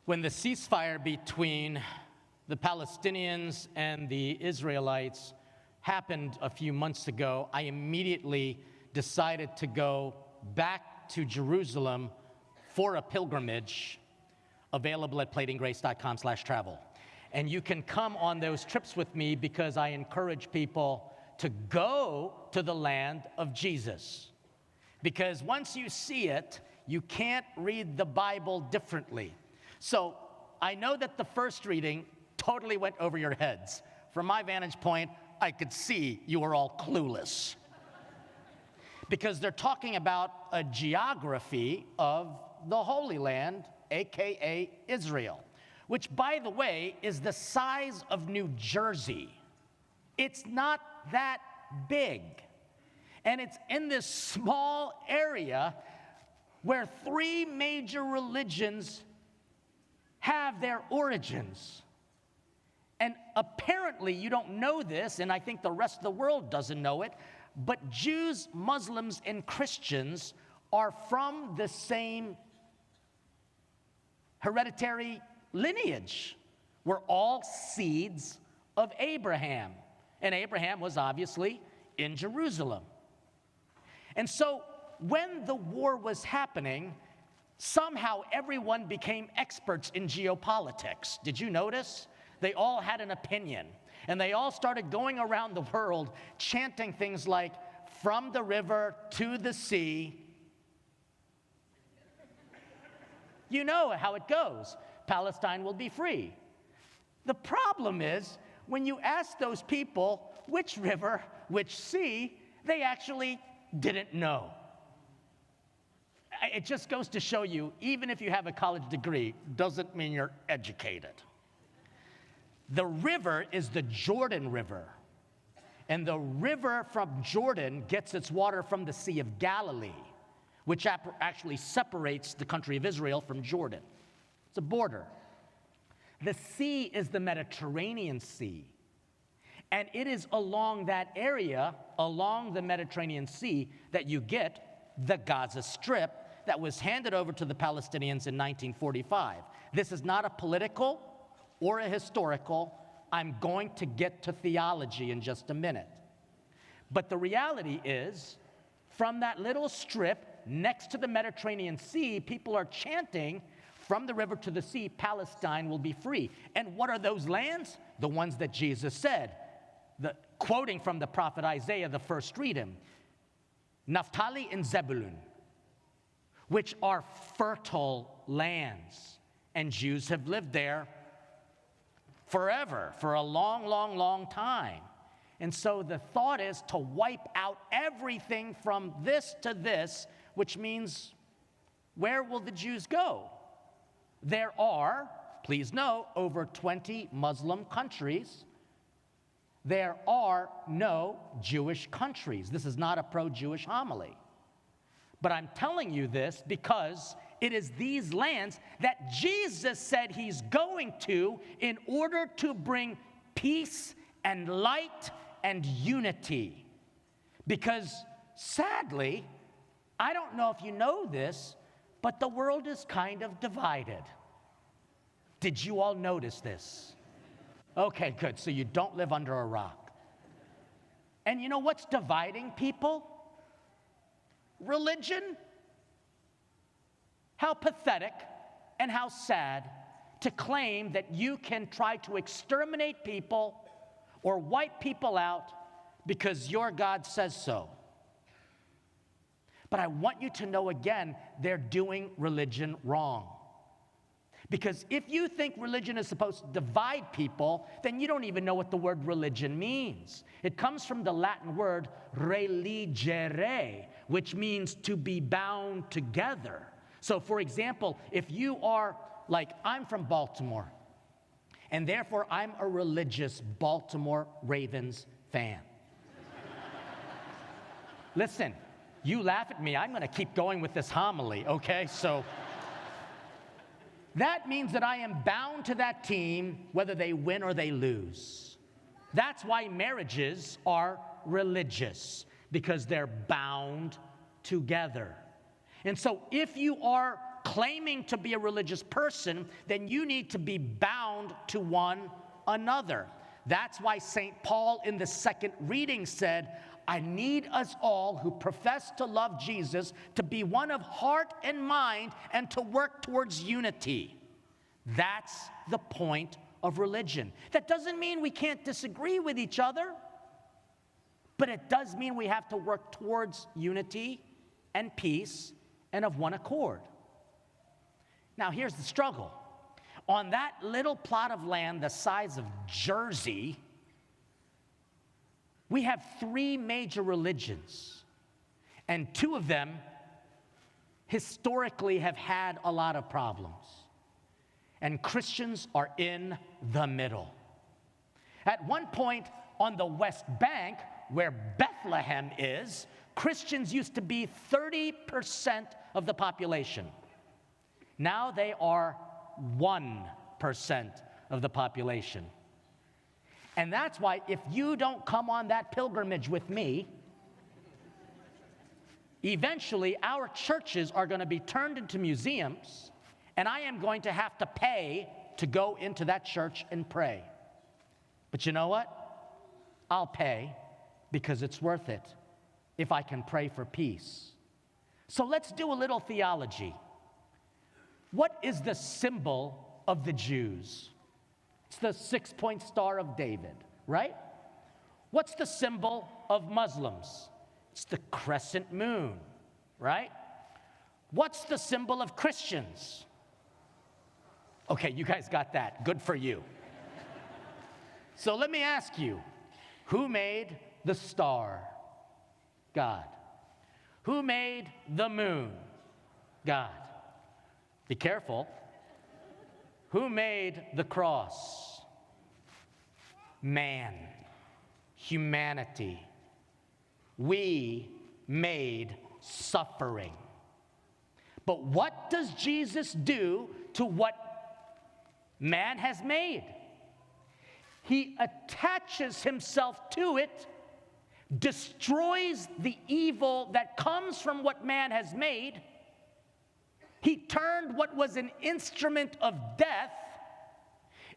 When the ceasefire between the Palestinians and the Israelites happened a few months ago, I immediately decided to go back to Jerusalem for a pilgrimage, available at platinggrace.com/travel. And you can come on those trips with me because I encourage people to go to the land of Jesus. Because once you see it, you can't read the Bible differently. So I know that the first reading totally went over your heads. From my vantage point, I could see you were all clueless. Because they're talking about a geography of the Holy Land, aka Israel, which, by the way, is the size of New Jersey. It's not that big. And it's in this small area where three major religions have their origins. And apparently you don't know this, and I think the rest of the world doesn't know it, but Jews, Muslims, and Christians are from the same hereditary lineage. We're all seeds of Abraham. And Abraham was obviously in Jerusalem. And so when the war was happening, somehow everyone became experts in geopolitics. Did you notice? They all had an opinion. And they all started going around the world chanting things like, from the river to the sea. You know how it goes. Palestine will be free. The problem is, when you ask those people which river, which sea, they actually didn't know. It just goes to show you, even if you have a college degree, doesn't mean you're educated. The river is the Jordan River. And the river from Jordan gets its water from the Sea of Galilee, which actually separates the country of Israel from Jordan. It's a border. The sea is the Mediterranean Sea. And it is along that area, along the Mediterranean Sea, that you get the Gaza Strip that was handed over to the Palestinians in 1945. This is not a political or a historical. I'm going to get to theology in just a minute. But the reality is, from that little strip next to the Mediterranean Sea, people are chanting, from the river to the sea, Palestine will be free. And what are those lands? The ones that Jesus said. Quoting from the prophet Isaiah, the first reading, Naphtali and Zebulun, which are fertile lands. And Jews have lived there forever, for a long, long, long time. And so the thought is to wipe out everything from this to this, which means, where will the Jews go? There are, please know, over 20 Muslim countries. There are no Jewish countries. This is not a pro-Jewish homily. But I'm telling you this because it is these lands that Jesus said he's going to in order to bring peace and light and unity. Because sadly, I don't know if you know this, but the world is kind of divided. Did you all notice this? Okay, good. So you don't live under a rock. And you know what's dividing people? Religion. How pathetic and how sad to claim that you can try to exterminate people or wipe people out because your God says so. But I want you to know again, they're doing religion wrong. Because if you think religion is supposed to divide people, then you don't even know what the word religion means. It comes from the Latin word religere, which means to be bound together. So, for example, if you are, like, I'm from Baltimore, and therefore I'm a religious Baltimore Ravens fan. Listen, you laugh at me, I'm going to keep going with this homily, okay? So that means that I am bound to that team whether they win or they lose. That's why marriages are religious, because they're bound together. And so if you are claiming to be a religious person, then you need to be bound to one another. That's why St. Paul in the second reading said, I need us all who profess to love Jesus to be one of heart and mind and to work towards unity. That's the point of religion. That doesn't mean we can't disagree with each other, but it does mean we have to work towards unity and peace and of one accord. Now, here's the struggle. On that little plot of land the size of Jersey, we have 3 major religions, and 2 of them historically have had a lot of problems. And Christians are in the middle. At one point on the West Bank, where Bethlehem is, Christians used to be 30% of the population. Now they are 1% of the population. And that's why if you don't come on that pilgrimage with me, eventually our churches are going to be turned into museums, and I am going to have to pay to go into that church and pray. But you know what? I'll pay because it's worth it if I can pray for peace. So let's do a little theology. What is the symbol of the Jews? It's the 6-point Star of David, right? What's the symbol of Muslims? It's the crescent moon, right? What's the symbol of Christians? Okay, you guys got that. Good for you. So let me ask you, who made the star? God. Who made the moon? God. Be careful. Who made the cross? Man. Humanity. We made suffering. But what does Jesus do to what man has made? He attaches himself to it, destroys the evil that comes from what man has made. He turned what was an instrument of death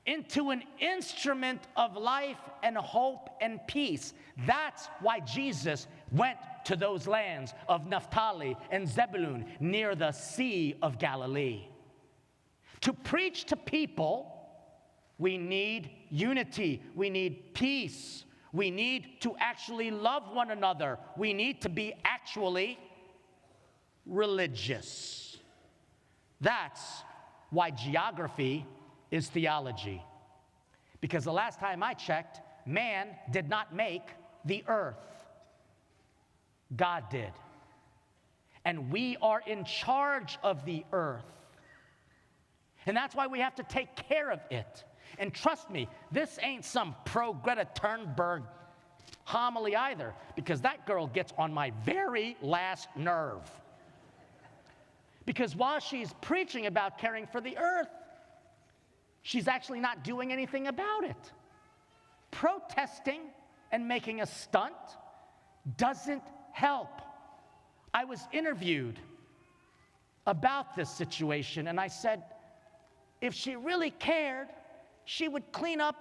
into an instrument of life and hope and peace. That's why Jesus went to those lands of Naphtali and Zebulun near the Sea of Galilee. To preach to people, we need unity, we need peace, we need to actually love one another, we need to be actually religious. That's why geography is theology. Because the last time I checked, man did not make the earth. God did. And we are in charge of the earth. And that's why we have to take care of it. And trust me, this ain't some pro-Greta Thunberg homily either, because that girl gets on my very last nerve. Because while she's preaching about caring for the earth, she's actually not doing anything about it. Protesting and making a stunt doesn't help. I was interviewed about this situation, and I said, if she really cared, she would clean up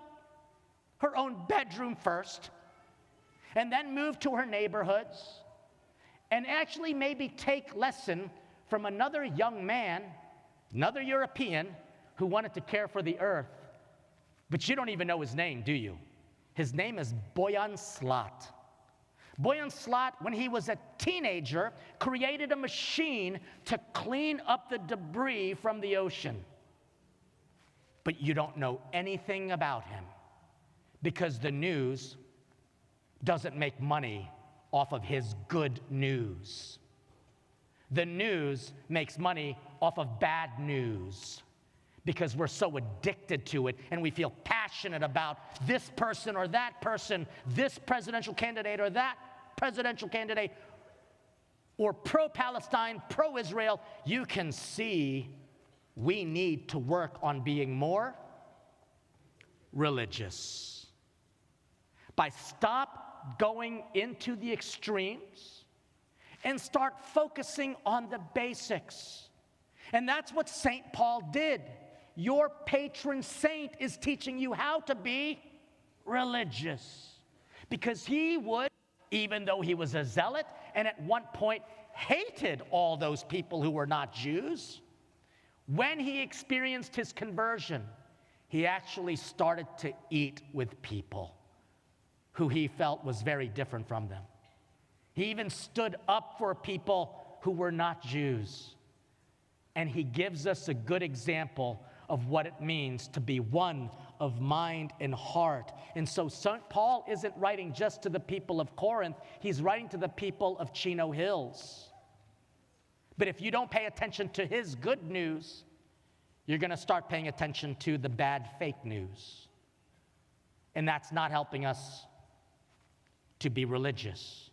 her own bedroom first, and then move to her neighborhoods, and actually maybe take lesson from another young man, another European, who wanted to care for the earth. But you don't even know his name, do you? His name is Boyan Slat. Boyan Slat, when he was a teenager, created a machine to clean up the debris from the ocean. But you don't know anything about him because the news doesn't make money off of his good news. The news makes money off of bad news because we're so addicted to it and we feel passionate about this person or that person, this presidential candidate or that presidential candidate, or pro-Palestine, pro-Israel. You can see we need to work on being more religious. By stop going into the extremes and start focusing on the basics And that's what St. Paul did. Your patron saint is teaching you how to be religious. Because he would, even though he was a zealot, and at one point hated all those people who were not Jews, when he experienced his conversion, he actually started to eat with people who he felt was very different from them. He even stood up for people who were not Jews. And he gives us a good example of what it means to be one of mind and heart. And so St. Paul isn't writing just to the people of Corinth, he's writing to the people of Chino Hills. But if you don't pay attention to his good news, you're going to start paying attention to the bad fake news. And that's not helping us to be religious.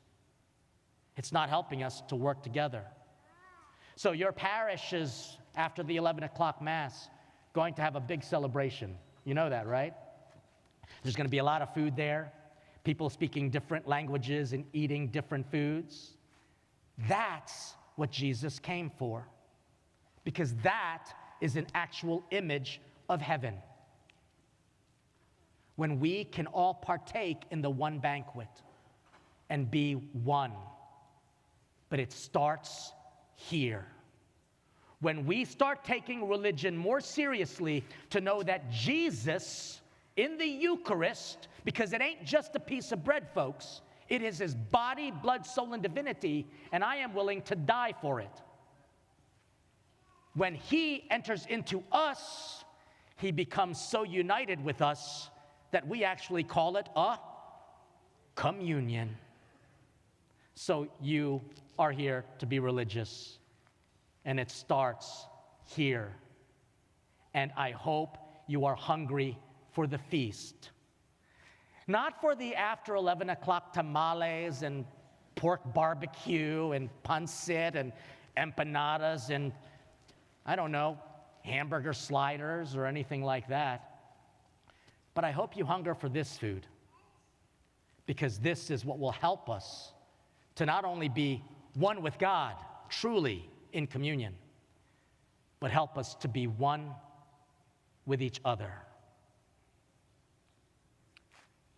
It's not helping us to work together. So your parish is, after the 11 o'clock Mass, going to have a big celebration. You know that, right? There's going to be a lot of food there, people speaking different languages and eating different foods. That's what Jesus came for, because that is an actual image of heaven. When we can all partake in the one banquet and be one. But it starts here. When we start taking religion more seriously, to know that Jesus in the Eucharist, because it ain't just a piece of bread, folks, it is his body, blood, soul, and divinity, and I am willing to die for it. When he enters into us, he becomes so united with us that we actually call it a communion. So you are here to be religious, and it starts here. And I hope you are hungry for the feast. Not for the after 11 o'clock tamales and pork barbecue and pancit and empanadas and, I don't know, hamburger sliders or anything like that. But I hope you hunger for this food, because this is what will help us to not only be one with God, truly in communion, but help us to be one with each other.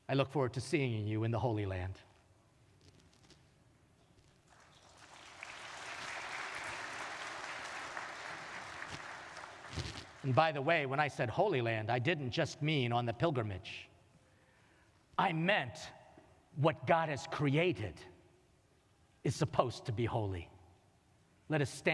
I look forward to seeing you in the Holy Land. And by the way, when I said Holy Land, I didn't just mean on the pilgrimage. I meant what God has created is supposed to be holy. Let us stand.